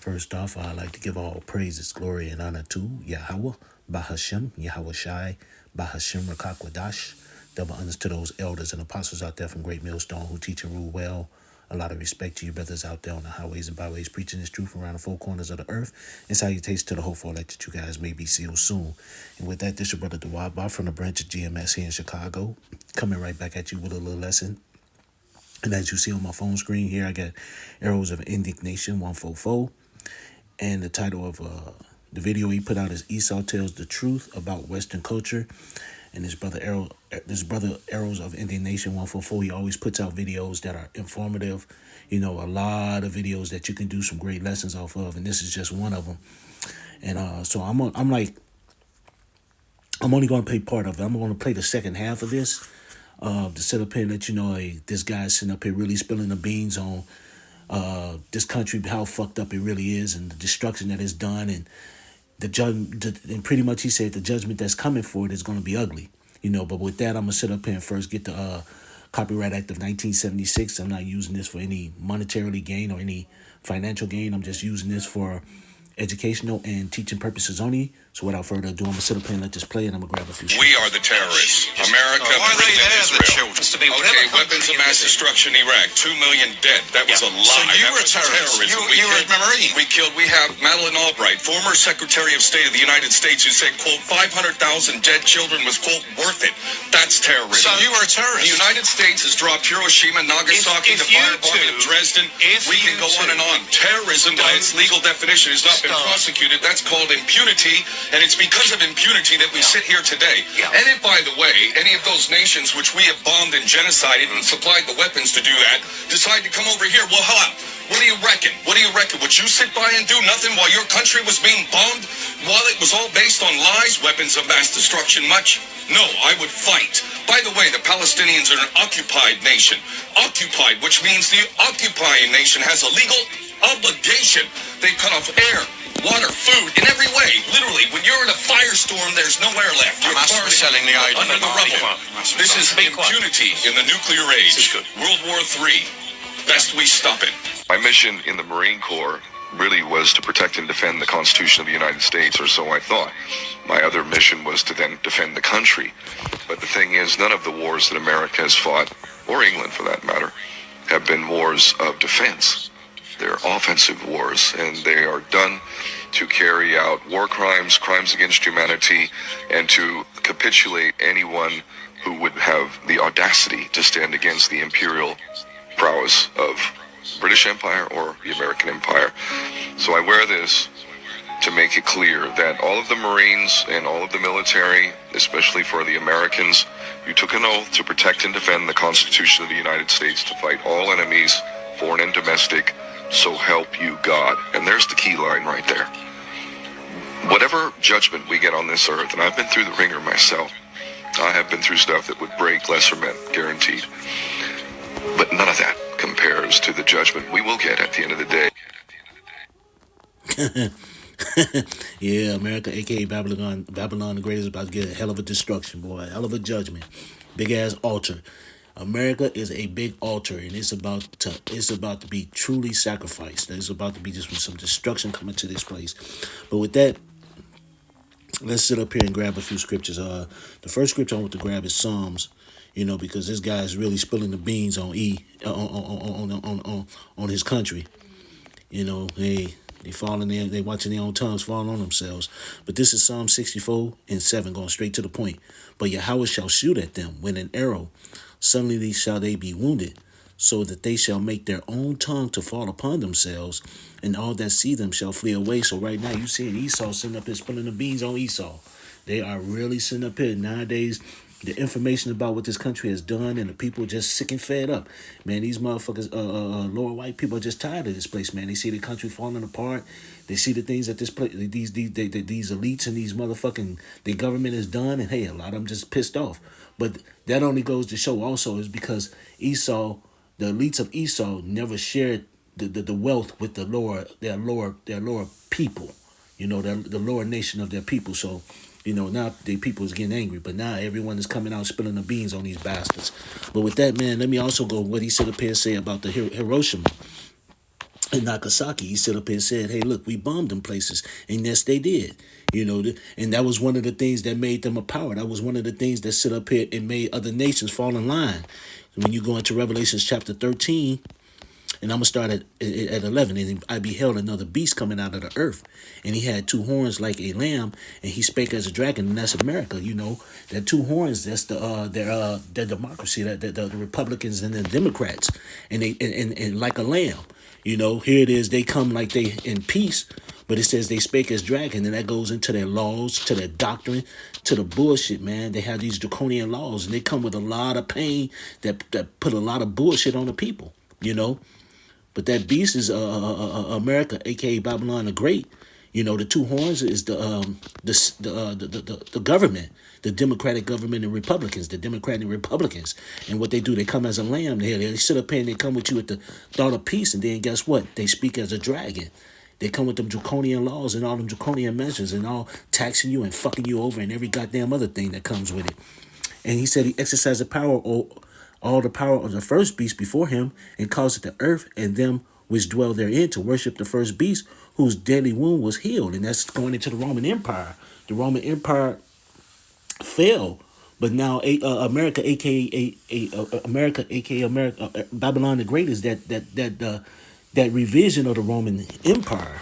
First off, I'd like to give all praises, glory, and honor to Yahweh, Bahashem, Yahweh Shai, Bahashem Rakakwadash. Double honors to those elders and apostles out there from Great Millstone who teach and rule well. A lot of respect to you brothers out there on the highways and byways preaching this truth around the four corners of the earth. And salutations to the hopeful that you guys may be sealed soon. And with that, this is your brother Dawaba from the branch of GMS here in Chicago. Coming right back at you with a little lesson. And as you see on my phone screen here, I got Arrows of Indignation 144. And the title of the video he put out is Esau Tells the Truth About Western Culture. And this brother Arrows of Indignation 144, he always puts out videos that are informative. You know, a lot of videos that you can do some great lessons off of. And this is just one of them. And so I'm only going to play part of it. I'm going to play the second half of this. To sit up here and let you know, hey, this guy's sitting up here really spilling the beans on this country, how fucked up it really is, and the destruction that is done, and and pretty much he said the judgment that's coming for it is going to be ugly, you know. But with that, I'm gonna sit up here and first get the Copyright Act of 1976. I'm not using this for any monetary gain or any financial gain. I'm just using this for educational and teaching purposes only. So without further ado, I'm going to sit up here and let this play, and I'm going to grab a few. We are the terrorists. America, Britain, and Israel. Okay, weapons of mass destruction, Iraq. 2 million dead. That was a lie. So you were a terrorist. You were a Marine. We have Madeleine Albright, former Secretary of State of the United States, who said, quote, 500,000 dead children was, quote, worth it. That's terrorism. So you were a terrorist. The United States has dropped Hiroshima, Nagasaki, the firebombing of Dresden. We can go on and on. Terrorism, by its legal definition, has not been prosecuted. That's called impunity. And it's because of impunity that we sit here today. And if, by the way, any of those nations which we have bombed and genocided and supplied the weapons to do that decide to come over here, well, hello. What do you reckon? What do you reckon? Would you sit by and do nothing while your country was being bombed? While it was all based on lies, weapons of mass destruction much? No, I would fight. By the way, the Palestinians are an occupied nation. Occupied, which means the occupying nation has a legal obligation. They cut off air, water, food, in every way. Literally, when you're in a firestorm, there's no air left. You're selling the idea under the rubble. This is impunity in the nuclear age. World War III. Best we stop it. My mission in the Marine Corps really was to protect and defend the Constitution of the United States, or so I thought. My other mission was to then defend the country. But the thing is, none of the wars that America has fought, or England for that matter, have been wars of defense. They're offensive wars, and they are done to carry out war crimes, crimes against humanity, and to capitulate anyone who would have the audacity to stand against the imperial prowess of British Empire or the American Empire. So I wear this to make it clear that all of the Marines and all of the military, especially for the Americans, you took an oath to protect and defend the Constitution of the United States, to fight all enemies, foreign and domestic, so help you God. And there's the key line right there. Whatever judgment we get on this earth, and I've been through the ringer myself, I have been through stuff that would break lesser men, guaranteed. But none of that compares to the judgment we will get at the end of the day. Yeah, America, a.k.a. Babylon the Great, is about to get a hell of a destruction, boy. A hell of a judgment. Big-ass altar. America is a big altar, and it's about to be truly sacrificed. There's about to be just some destruction coming to this place. But with that, let's sit up here and grab a few scriptures. The first scripture I want to grab is Psalms, you know, because this guy is really spilling the beans on on his country. You know, they falling there, they watching their own tongues fall on themselves. But this is Psalm 64:7, going straight to the point. But Yahweh shall shoot at them with an arrow. Suddenly shall they be wounded, so that they shall make their own tongue to fall upon themselves, and all that see them shall flee away. So right now you seeing Esau sitting up here spilling the beans on Esau. They are really sitting up here nowadays. The information about what this country has done, and the people are just sick and fed up. Man, these motherfuckers, lower white people are just tired of this place, man. They see the country falling apart. They see the things that this place, these elites and these motherfucking, the government has done, and hey, a lot of them just pissed off. But that only goes to show also is because Esau, the elites of Esau, never shared the wealth with their lower people, you know, the lower nation of their people. So, you know, now the people is getting angry, but now everyone is coming out spilling the beans on these bastards. But with that, man, let me also go what he said up here say about the Hiroshima. in Nagasaki, he stood up here and said, "Hey, look, we bombed them places," and yes, they did. And that was one of the things that made them a power. That was one of the things that stood up here and made other nations fall in line. When you go into Revelations chapter 13, and I'm gonna start at 11. And I beheld another beast coming out of the earth, and he had two horns like a lamb, and he spake as a dragon. And that's America. That two horns. That's their democracy. That the Republicans and the Democrats, and and like a lamb. Here it is. They come like they in peace, but it says they spake as dragon, and that goes into their laws, to their doctrine, to the bullshit, man. They have these draconian laws, and they come with a lot of pain that put a lot of bullshit on the people. But that beast is America, aka Babylon the Great. The two horns is the government, the Democratic government and Republicans, the Democratic Republicans. And what they do, they come as a lamb. They sit up here and they come with you with the thought of peace. And then guess what? They speak as a dragon. They come with them draconian laws and all them draconian measures and all taxing you and fucking you over and every goddamn other thing that comes with it. And he said he exercised the power, all the power of the first beast before him, and caused the earth and them which dwell therein to worship the first beast, whose deadly wound was healed. And that's going into the Roman Empire. The Roman Empire fell, but now America, aka America, aka Babylon the Great, is that revision of the Roman Empire.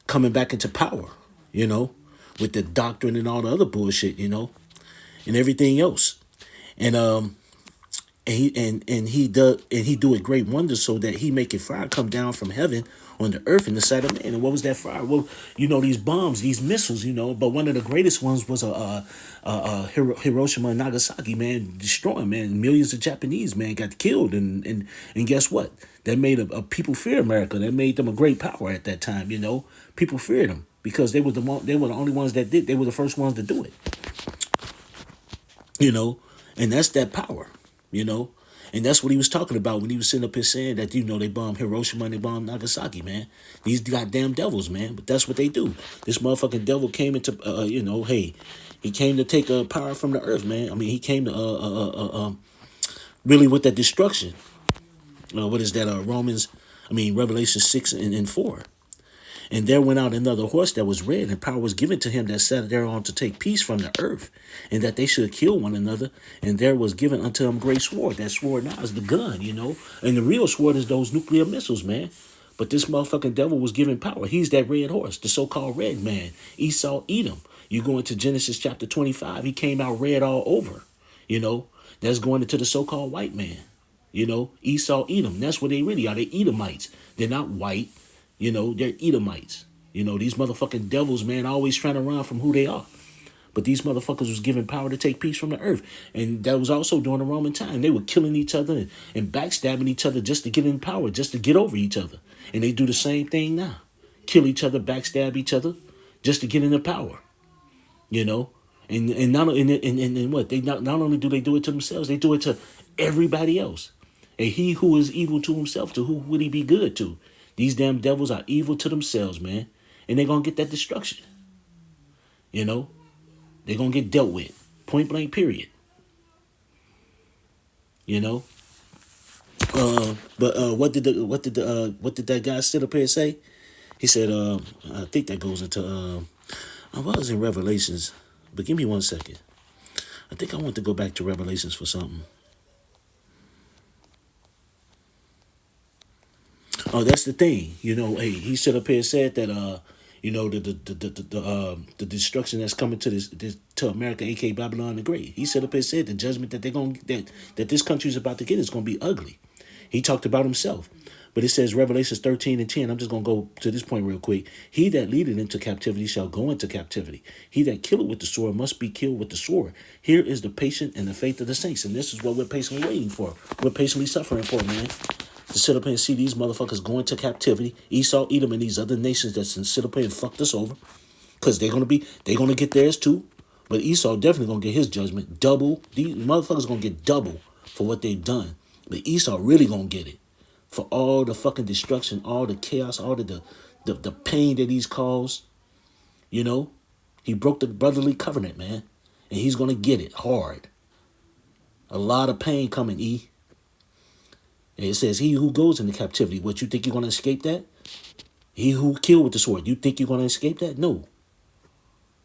Coming back into power. With the doctrine and all the other bullshit. And everything else. And he do it great wonders, so that he make it fire come down from heaven on the earth in the sight of man. And what was that fire? Well, these bombs, these missiles, but one of the greatest ones was Hiroshima and Nagasaki, man, destroying, man. Millions of Japanese, man, got killed, and guess what? That made a people fear America. That made them a great power at that time. People feared them because they were the only ones that did. They were the first ones to do it. And that's that power. And that's what he was talking about when he was sitting up here saying that, they bombed Hiroshima and they bombed Nagasaki, man. These goddamn devils, man. But that's what they do. This motherfucking devil came into, hey, he came to take power from the earth, man. I mean, he came to, really with that destruction. What is that? Revelation 6 and 4. And there went out another horse that was red, and power was given to him that sat thereon to take peace from the earth, and that they should kill one another. And there was given unto him great sword. That sword now is the gun, And the real sword is those nuclear missiles, man. But this motherfucking devil was given power. He's that red horse, the so-called red man. Esau, Edom. You go into Genesis chapter 25, he came out red all over. That's going into the so-called white man. Esau, Edom. That's what they really are. They're Edomites. They're not white. They're Edomites. These motherfucking devils, man, always trying to run from who they are. But these motherfuckers was given power to take peace from the earth. And that was also during the Roman time. They were killing each other and backstabbing each other just to get in power, just to get over each other. And they do the same thing now. Kill each other, backstab each other, just to get into power. And what? They not only do they do it to themselves, they do it to everybody else. And he who is evil to himself, to who would he be good to? These damn devils are evil to themselves, man. And they're going to get that destruction. They're going to get dealt with. Point blank, period. But what did that guy sit up here and say? He said, I think that goes into, I was in Revelations, but give me 1 second. I think I want to go back to Revelations for something. Oh, that's the thing. Hey, he stood up here and said that the destruction that's coming to America, aka Babylon the Great. He stood up here and said the judgment that this country is about to get is gonna be ugly. He talked about himself. But it says Revelations 13 and 10. I'm just gonna go to this point real quick. He that leadeth into captivity shall go into captivity. He that killeth with the sword must be killed with the sword. Here is the patience and the faith of the saints. And this is what we're patiently waiting for. We're patiently suffering for, man. To sit up here and see these motherfuckers going to captivity. Esau, Edom, and these other nations that sit up here and fucked us over. Because they're gonna get theirs too. But Esau definitely gonna get his judgment. Double. These motherfuckers gonna get double for what they've done. But Esau really gonna get it. For all the fucking destruction, all the chaos, all the pain that he's caused. He broke the brotherly covenant, man. And he's gonna get it hard. A lot of pain coming, E. And it says, he who goes into captivity, what, you think you're going to escape that? He who killed with the sword, you think you're going to escape that? No.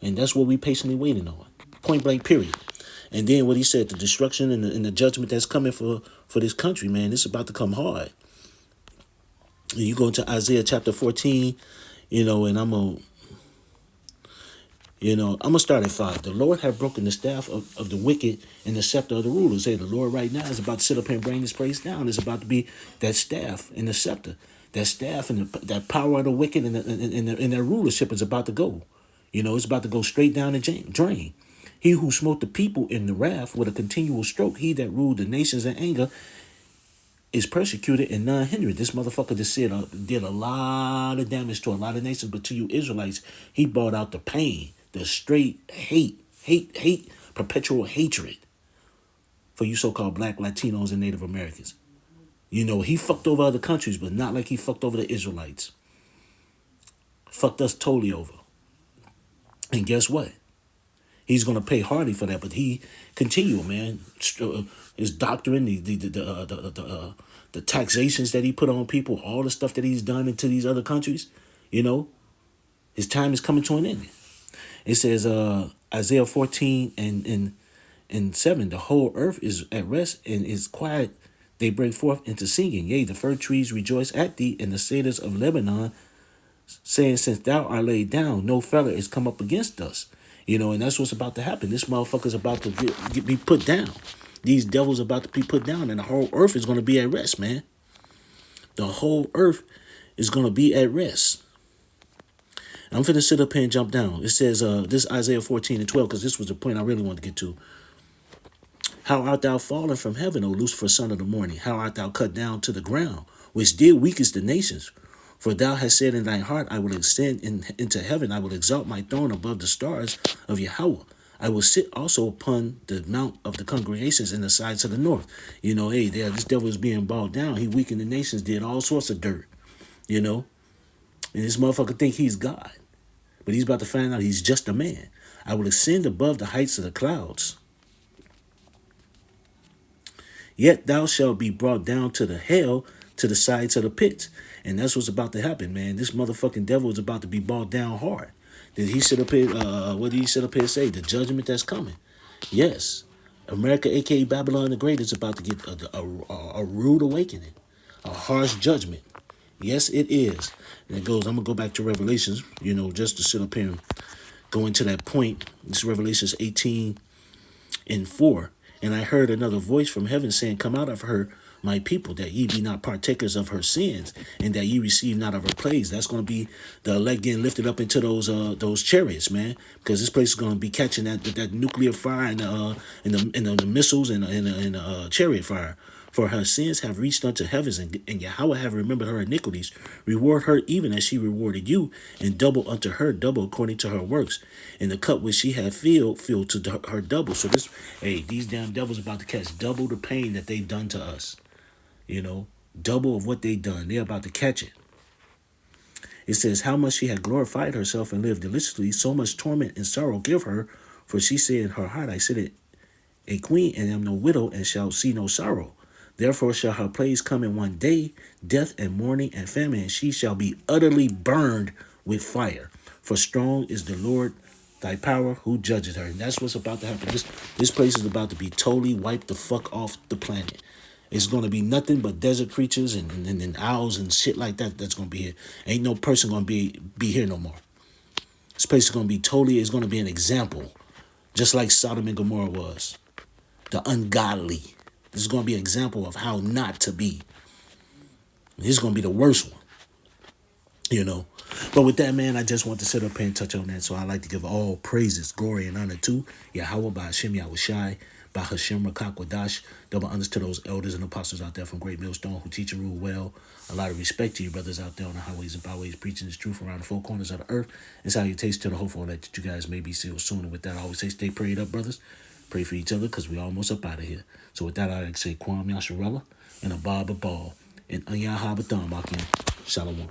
And that's what we patiently waiting on. Point blank, period. And then what he said, the destruction and the judgment that's coming for this country, man, it's about to come hard. And you go into Isaiah chapter 14, and I'm going to start at 5. The Lord have broken the staff of the wicked and the scepter of the rulers. Hey, the Lord right now is about to sit up here and bring this place down. It's about to be that staff and the scepter. That staff and that power of the wicked and their rulership is about to go. It's about to go straight down the drain. He who smote the people in the wrath with a continual stroke, he that ruled the nations in anger, is persecuted and none hindered. This motherfucker just did a lot of damage to a lot of nations, but to you Israelites, he brought out the pain, the straight hate, perpetual hatred for you so-called black, Latinos, and Native Americans. He fucked over other countries, but not like he fucked over the Israelites. Fucked us totally over. And guess what? He's going to pay hardly for that, but he continued, man. His doctrine, the taxations that he put on people, all the stuff that he's done into these other countries, his time is coming to an end. It says, Isaiah 14 and 7, the whole earth is at rest and is quiet. They break forth into singing. Yea, the fir trees rejoice at thee, and the cedars of Lebanon, saying, since thou art laid down, no feller is come up against us. And that's what's about to happen. This motherfucker's about to be put down. These devils about to be put down, and the whole earth is going to be at rest, man. The whole earth is going to be at rest. I'm finna sit up here and jump down. It says, this Isaiah 14 and 12, because this was the point I really wanted to get to. How art thou fallen from heaven, O Lucifer, son of the morning? How art thou cut down to the ground, which did weakest the nations? For thou hast said in thine heart, I will ascend into heaven. I will exalt my throne above the stars of Yahweh. I will sit also upon the mount of the congregations in the sides of the north. This devil is being bowed down. He weakened the nations, did all sorts of dirt, And this motherfucker think he's God. But he's about to find out he's just a man. I will ascend above the heights of the clouds. Yet thou shalt be brought down to the hell, to the sides of the pits. And that's what's about to happen, man. This motherfucking devil is about to be brought down hard. Did he sit up here, what did he sit up here and say? The judgment that's coming. Yes. America, a.k.a. Babylon the Great, is about to get a rude awakening. A harsh judgment. Yes, it is. And it goes, I'm going to go back to Revelations, just to sit up here and go into that point. This is Revelations 18 and 4. And I heard another voice from heaven saying, come out of her, my people, that ye be not partakers of her sins, and that ye receive not of her plagues. That's going to be the elect getting lifted up into those chariots, man, because this place is going to be catching that nuclear fire and the missiles and the chariot fire. For her sins have reached unto heavens, and Yahweh have remembered her iniquities. Reward her even as she rewarded you, and double unto her, double according to her works. And the cup which she had filled to her double. So these damn devils about to catch double the pain that they've done to us. Double of what they done. They're about to catch it. It says, how much she had glorified herself and lived deliciously, so much torment and sorrow give her. For she said in her heart, I sit a queen and am no widow, and shall see no sorrow. Therefore shall her plagues come in one day, death and mourning and famine, and she shall be utterly burned with fire. For strong is the Lord thy power who judges her. And that's what's about to happen. This place is about to be totally wiped the fuck off the planet. It's going to be nothing but desert creatures and owls and shit like that that's going to be here. Ain't no person going to be here no more. This place is going to be it's going to be an example, just like Sodom and Gomorrah was. The ungodly. This is going to be an example of how not to be. This is going to be the worst one. But with that, man, I just want to sit up here and touch on that. So I like to give all praises, glory, and honor to Yahweh, by Hashem Yahushai, by Hashem Rakak Wadash. Double honors to those elders and apostles out there from Great Millstone who teach and rule well. A lot of respect to you brothers out there on the highways and byways preaching this truth around the four corners of the earth. And salutations to the hopeful that you guys may be sealed soon. And with that, I always say stay prayed up, brothers. Pray for each other because we almost up out of here. So with that, I like to say Kwam Yasharella and a Bob a Ball and Anyan Habatham Akim. Shalom.